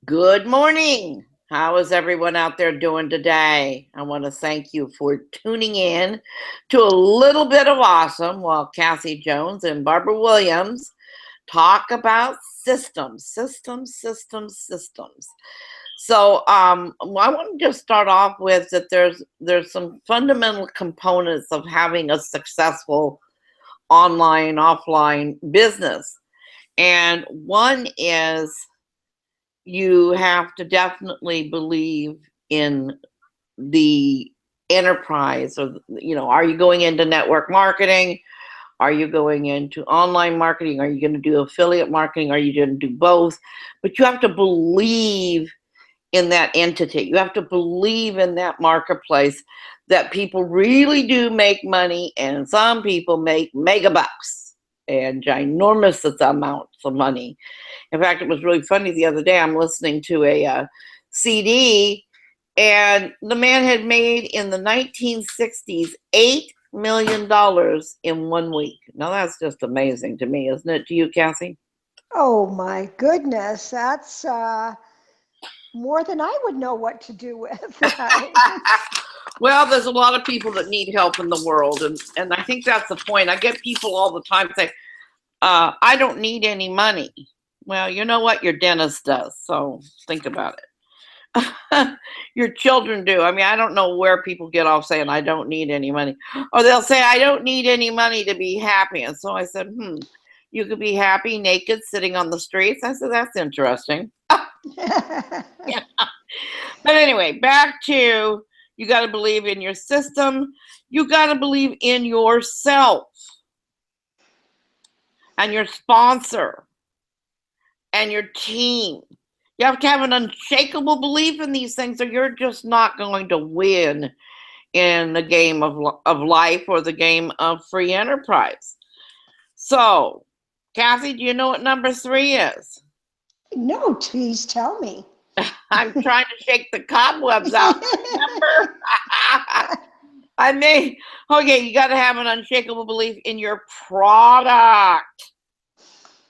Good morning. How is everyone out there doing today? I want to thank you for tuning in to a little bit of awesome while Cassie Jones and Barbara Williams talk about systems. So I want to just start off with that there's some fundamental components of having a successful online, offline business. And one is you have to definitely believe in the enterprise, or are you going into network marketing? Are you going into online marketing? Are you going to do affiliate marketing? Are you going to do both? But you have to believe in that entity. You have to believe in that marketplace, that people really do make money, and some people make megabucks and ginormous amounts of money. In fact, it was really funny the other day. I'm listening to a CD, and the man had made in the 1960s $8 million in 1 week. Now that's just amazing to me, isn't it? To you, Cassie? Oh my goodness, that's more than I would know what to do with. Well, there's a lot of people that need help in the world, and I think that's the point. I get people all the time say, I don't need any money. Well, you know what? Your dentist does, so think about it. Your children do. I mean, I don't know where people get off saying, I don't need any money. Or they'll say, I don't need any money to be happy. And so I said, you could be happy naked sitting on the streets. I said, that's interesting. Yeah. But anyway, back to, you got to believe in your system. You got to believe in yourself and your sponsor and your team. You have to have an unshakable belief in these things, or you're just not going to win in the game of life or the game of free enterprise. So, Kathy, do you know what number 3 is? No, please tell me. I'm trying to shake the cobwebs out. Remember? Okay, you got to have an unshakable belief in your product.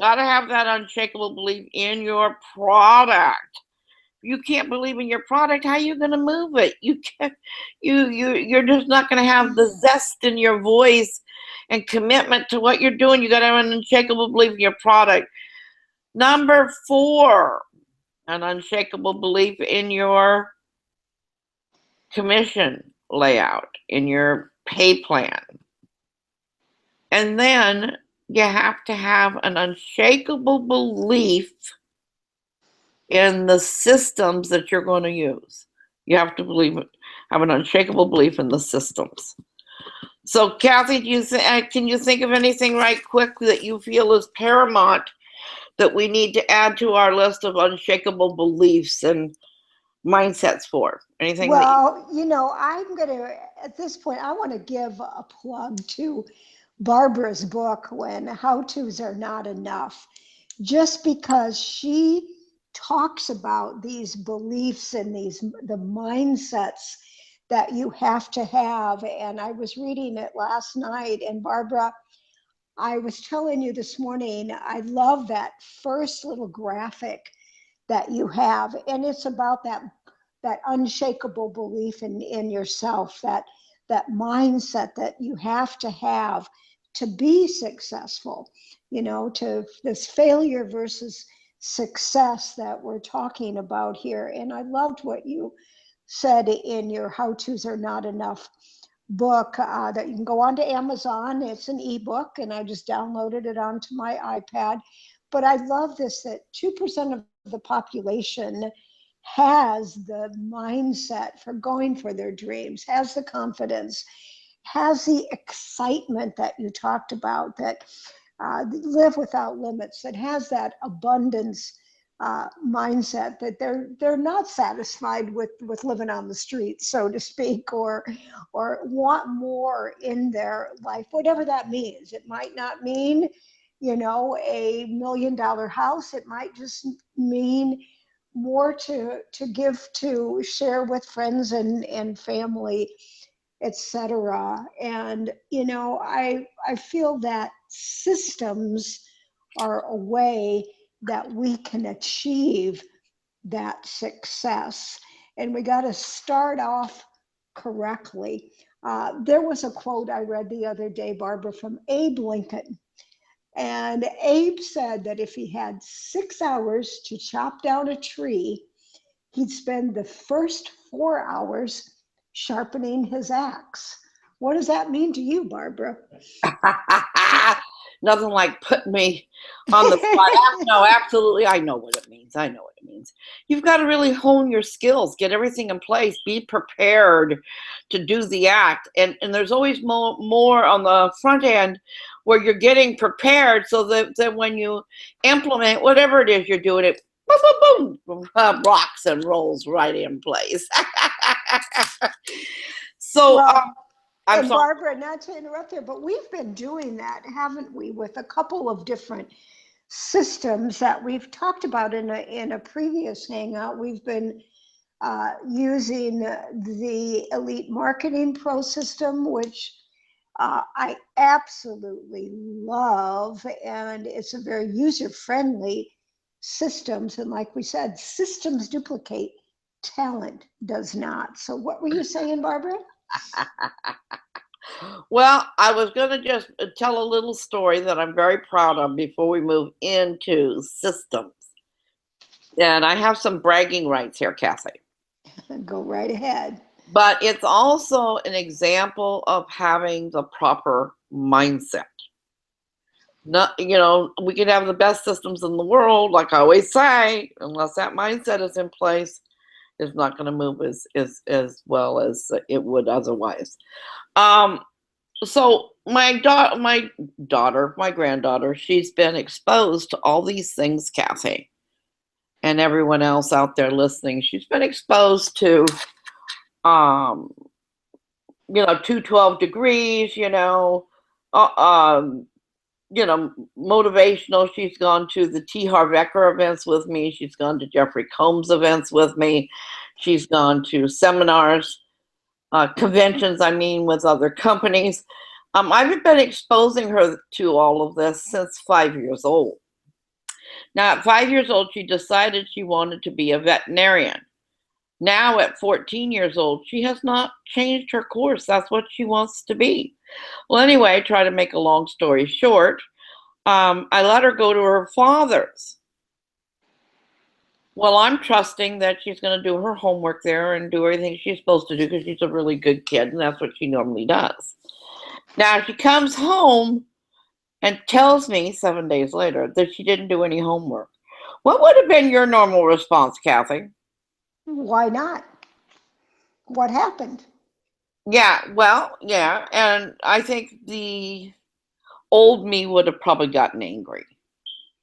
Got to have that unshakable belief in your product. You can't believe in your product, how are you going to move it? You can't. You're just not going to have the zest in your voice and commitment to what you're doing. You got to have an unshakable belief in your product. Number 4, an unshakable belief in your commission layout, in your pay plan. And then you have to have an unshakable belief in the systems that you're going to use. You have to have an unshakable belief in the systems. So, Kathy, can you think of anything right quick that you feel is paramount that we need to add to our list of unshakable beliefs and mindsets for? Anything? Well, I'm going to, at this point, I want to give a plug to Barbara's book, When How-Tos Are Not Enough, just because she talks about these beliefs and the mindsets that you have to have. And I was reading it last night, and Barbara, I was telling you this morning, I love that first little graphic that you have, and it's about that unshakable belief in yourself, that mindset that you have to be successful, to this failure versus success that we're talking about here. And I loved what you said in your How-Tos Are Not Enough book, that you can go onto Amazon. It's an ebook, and I just downloaded it onto my iPad. But I love this, that 2% of the population has the mindset for going for their dreams, has the confidence, has the excitement that you talked about, that live without limits, that has that abundance mindset, that they're not satisfied with living on the street, so to speak, or want more in their life, whatever that means. It might not mean, $1 million house. It might just mean more to give, to share with friends and family, etc. And I feel that systems are a way that we can achieve that success. And we got to start off correctly. There was a quote I read the other day, Barbara, from Abe Lincoln. And Abe said that if he had 6 hours to chop down a tree, he'd spend the first 4 hours sharpening his axe. What does that mean to you, Barbara? Nothing like putting me on the spot. No, absolutely. I know what it means. I know what it means. You've got to really hone your skills, get everything in place, be prepared to do the act. And there's always more on the front end where you're getting prepared so that when you implement whatever it is you're doing, it boom, boom, boom, rocks and rolls right in place. So, Well, I'm and sorry. Barbara, not to interrupt there, but we've been doing that, haven't we, with a couple of different systems that we've talked about in a previous hangout. We've been using the Elite Marketing Pro system, which I absolutely love, and it's a very user-friendly systems. And like we said, systems duplicate, talent does not. So what were you saying, Barbara? Well, I was going to just tell a little story that I'm very proud of before we move into systems. And I have some bragging rights here, Kathy. Go right ahead. But it's also an example of having the proper mindset. Not, we could have the best systems in the world, like I always say, unless that mindset is in place, it's not going to move as well as it would otherwise. So my granddaughter, she's been exposed to all these things, Kathy, and everyone else out there listening. She's been exposed to, 212 degrees, motivational. She's gone to the T. Harv Eker events with me. She's gone to Jeffrey Combs events with me. She's gone to seminars, conventions, with other companies. I've been exposing her to all of this since 5 years old. Now, at 5 years old, she decided she wanted to be a veterinarian. Now, at 14 years old, she has not changed her course. That's what she wants to be. Well, anyway, try to make a long story short, I let her go to her father's. Well, I'm trusting that she's going to do her homework there and do everything she's supposed to do because she's a really good kid, and that's what she normally does. Now, she comes home and tells me 7 days later that she didn't do any homework. What would have been your normal response, Kathy? Why not? What happened? Yeah, well, yeah, and I think the old me would have probably gotten angry.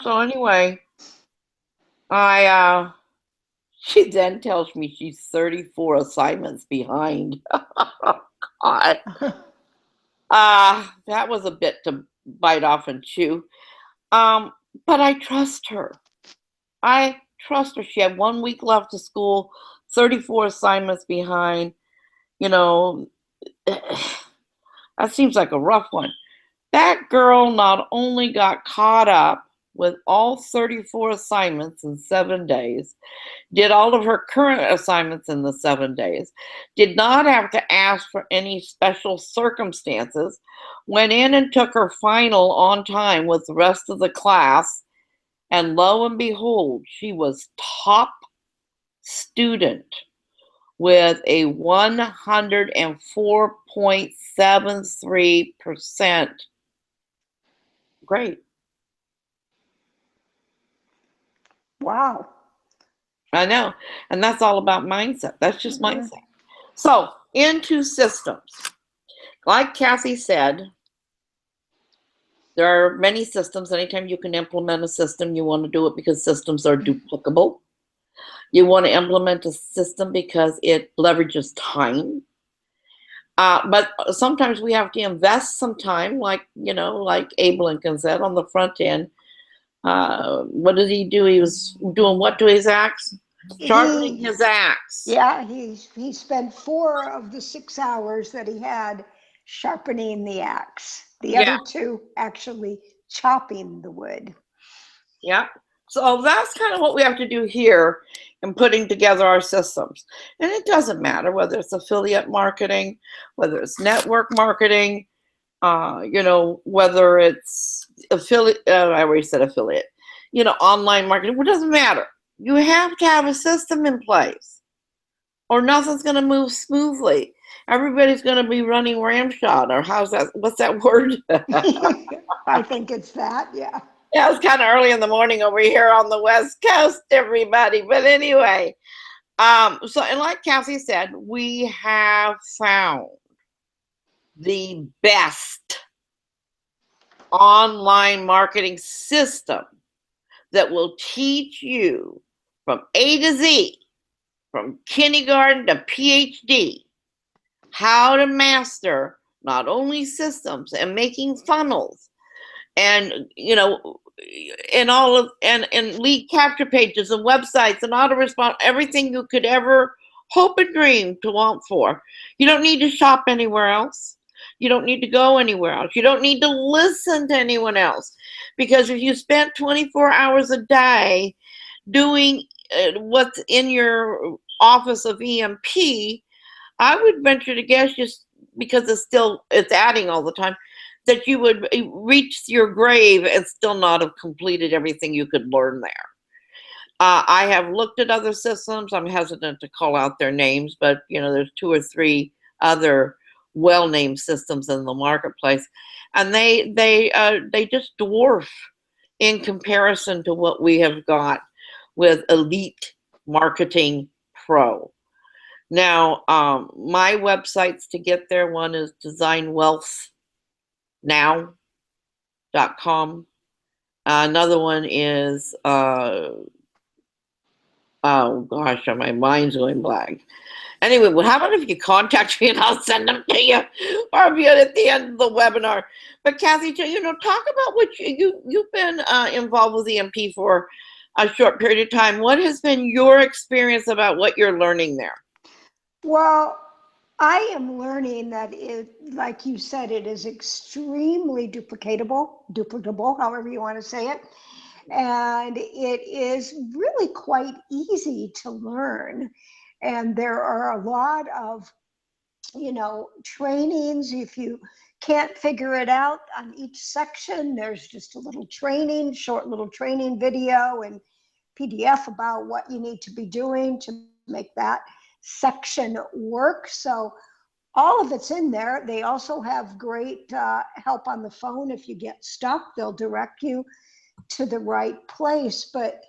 So anyway, she then tells me she's 34 assignments behind. God. That was a bit to bite off and chew. But I trust her. I trust her. She had 1 week left of school, 34 assignments behind. That seems like a rough one. That girl not only got caught up with all 34 assignments in 7 days, did all of her current assignments in the 7 days, did not have to ask for any special circumstances, went in and took her final on time with the rest of the class, and lo and behold, she was top student with a 104.73% grade. Wow. I know. And that's all about mindset. That's just mindset. So, into systems. Like Kathy said, there are many systems. Anytime you can implement a system, you want to do it because systems are duplicable. You want to implement a system because it leverages time. But sometimes we have to invest some time, like Abe Lincoln said, on the front end. What did he do? He was doing what to his axe? Sharpening his axe. Yeah, he spent 4 of the 6 hours that he had sharpening the axe. The other 2 actually chopping the wood. Yeah. So that's kind of what we have to do here and putting together our systems. And it doesn't matter whether it's affiliate marketing, whether it's network marketing, whether it's affiliate, I already said affiliate, online marketing, it doesn't matter. You have to have a system in place or nothing's going to move smoothly. Everybody's going to be running ramshot, or what's that word? I think it's that, yeah. Yeah, it's kind of early in the morning over here on the West Coast, everybody. But anyway, and like Kathy said, we have found the best online marketing system that will teach you from A to Z, from kindergarten to PhD, how to master not only systems and making funnels and and lead capture pages and websites and autorespond, everything you could ever hope and dream to want for. You don't need to shop anywhere else. You don't need to go anywhere else. You don't need to listen to anyone else, because if you spent 24 hours a day doing what's in your office of EMP, I would venture to guess, just because it's adding all the time, that you would reach your grave and still not have completed everything you could learn there. I have looked at other systems. I'm hesitant to call out their names, but there's 2 or 3 other well-named systems in the marketplace, and they just dwarf in comparison to what we have got with Elite Marketing Pro. Now, my websites to get there, one is designwealthnow.com. Another one is, oh gosh, my mind's going blank. Anyway, well, how about if you contact me and I'll send them to you, or if you're at the end of the webinar. But Kathy, talk about what you've been involved with EMP for a short period of time. What has been your experience about what you're learning there? Well, I am learning that like you said, it is extremely duplicable, however you want to say it. And it is really quite easy to learn. And there are a lot of, trainings. If you can't figure it out on each section, there's just a short little training video and PDF about what you need to be doing to make that section work. So all of it's in there. They also have great help on the phone. If you get stuck, they'll direct you to the right place. But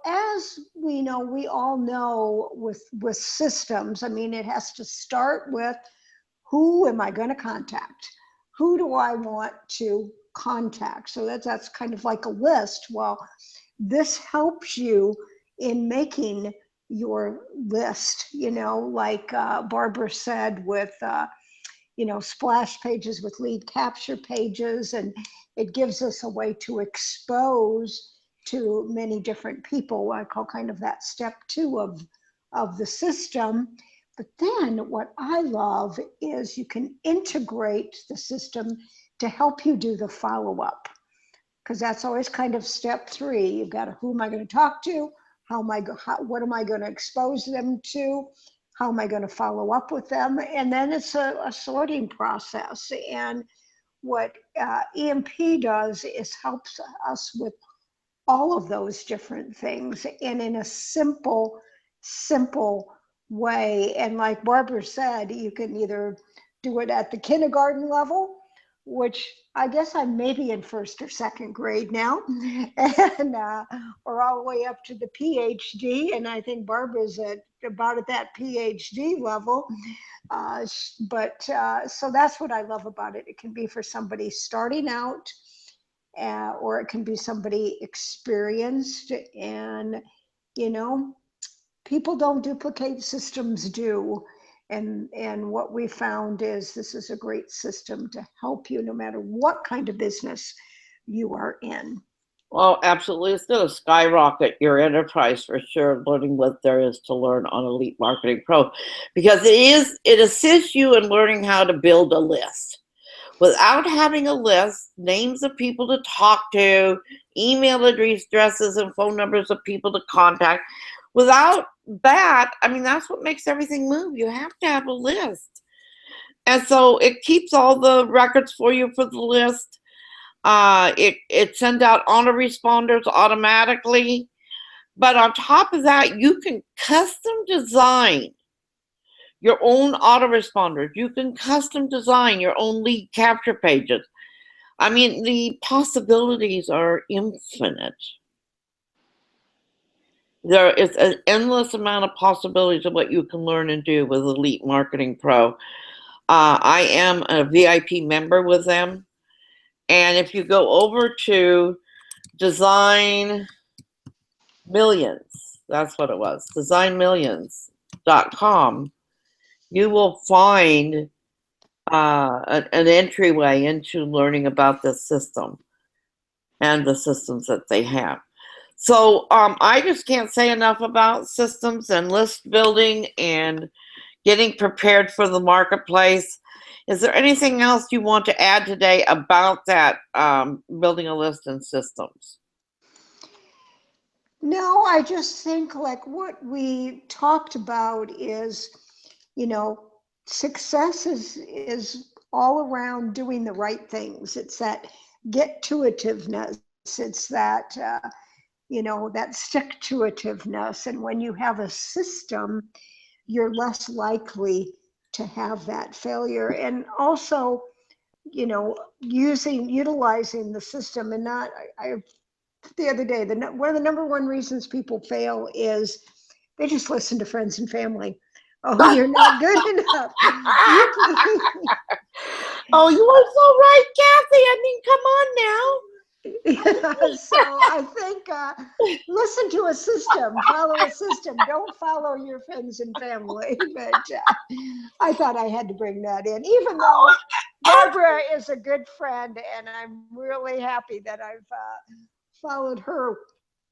as we all know with systems, I mean, it has to start with, who am I going to contact? Who do I want to contact? So that's kind of like a list. Well, this helps you in making your list, like Barbara said, with splash pages, with lead capture pages, and it gives us a way to expose to many different people. I call kind of that step 2 of the system. But then what I love is you can integrate the system to help you do the follow-up, because that's always kind of step 3. You've got who am I going to talk to? What am I going to expose them to? How am I going to follow up with them? And then it's a sorting process. And what EMP does is helps us with all of those different things, and in a simple way. And like Barbara said, you can either do it at the kindergarten level, which I guess I'm maybe in 1st or 2nd grade now, and or all the way up to the PhD. And I think Barbara's about at that PhD level. So that's what I love about it. It can be for somebody starting out, or it can be somebody experienced. And people don't duplicate, systems do. And what we found is this is a great system to help you no matter what kind of business you are in. Well, absolutely. It's going to skyrocket your enterprise for sure, learning what there is to learn on Elite Marketing Pro, because it assists you in learning how to build a list. Without having a list, names of people to talk to, email addresses and phone numbers of people to contact, Without that, I mean, that's what makes everything move. You have to have a list. And so it keeps all the records for you for the list. It sends out autoresponders automatically. But on top of that, you can custom design your own autoresponders. You can custom design your own lead capture pages. I mean, the possibilities are infinite. There is an endless amount of possibilities of what you can learn and do with Elite Marketing Pro. I am a VIP member with them. And if you go over to Design Millions, that's what it was, designmillions.com, you will find an entryway into learning about this system and the systems that they have. So I just can't say enough about systems and list building and getting prepared for the marketplace. Is there anything else you want to add today about that, building a list and systems? No, I just think like what we talked about is, success is all around doing the right things. It's that get-to-itiveness. It's that, that stick-to-itiveness. And when you have a system, you're less likely to have that failure. And also, utilizing the system and not, the other day, one of the number one reasons people fail is they just listen to friends and family. Oh, you're not good enough. Oh, you are so right, Kathy. I mean, come on now. So I think listen to a system, follow a system. Don't follow your friends and family. But I thought I had to bring that in, even though Barbara is a good friend, and I'm really happy that I've followed her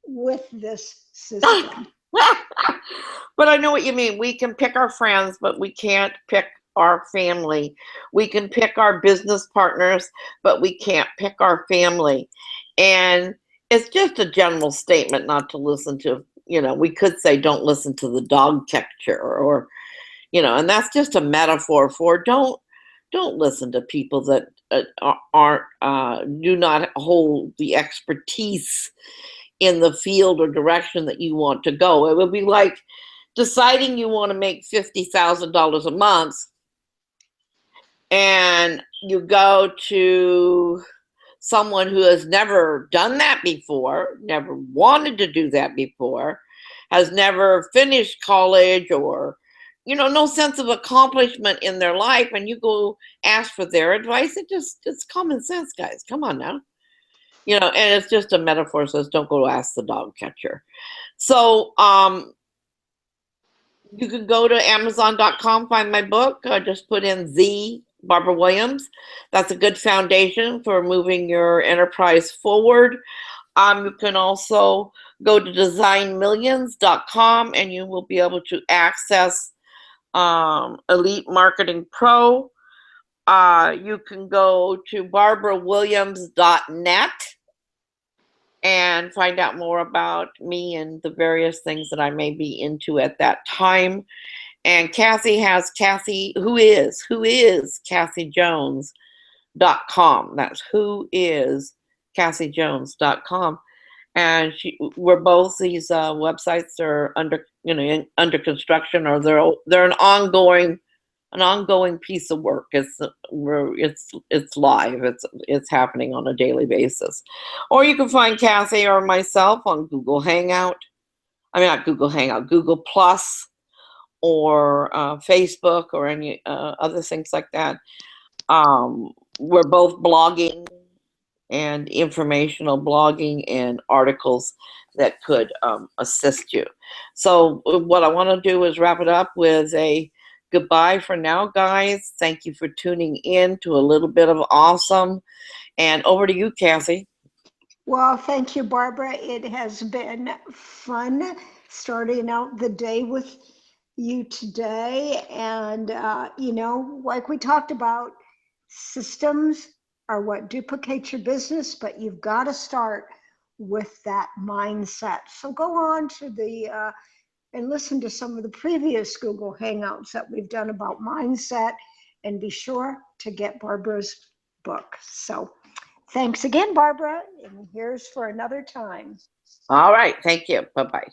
with this system. But I know what you mean. We can pick our friends, but we can't pick our family. We can pick our business partners, but we can't pick our family. And it's just a general statement not to listen to, we could say don't listen to the dog catcher or, and that's just a metaphor for don't listen to people that do not hold the expertise in the field or direction that you want to go. It would be like deciding you want to make $50,000 a month and you go to someone who has never done that before, never wanted to do that before, has never finished college or, no sense of accomplishment in their life, and you go ask for their advice. It's common sense, guys. Come on now. And it's just a metaphor, says don't go ask the dog catcher. So you can go to Amazon.com, find my book. Just put in the Barbara Williams. That's a good foundation for moving your enterprise forward. You can also go to designmillions.com and you will be able to access Elite Marketing Pro. You can go to barbarawilliams.net and find out more about me and the various things that I may be into at that time. And Kathy has who is CathyJones.com. That's who is CathyJones.com. And we're both, these websites are under construction, or they're an ongoing piece of work. It's live. It's happening on a daily basis. Or you can find Kathy or myself on Google Hangout. I mean, not Google Hangout, Google Plus, or Facebook, or any other things like that. We're both blogging and informational blogging and articles that could assist you. So what I want to do is wrap it up with a goodbye for now, guys. Thank you for tuning in to a little bit of awesome. And over to you, Kathy. Well, thank you, Barbara. It has been fun starting out the day with you today. And, like we talked about, systems are what duplicates your business, but you've got to start with that mindset. So go on to the and listen to some of the previous Google Hangouts that we've done about mindset, and be sure to get Barbara's book. So thanks again, Barbara, and here's for another time. All right. Thank you. Bye-bye.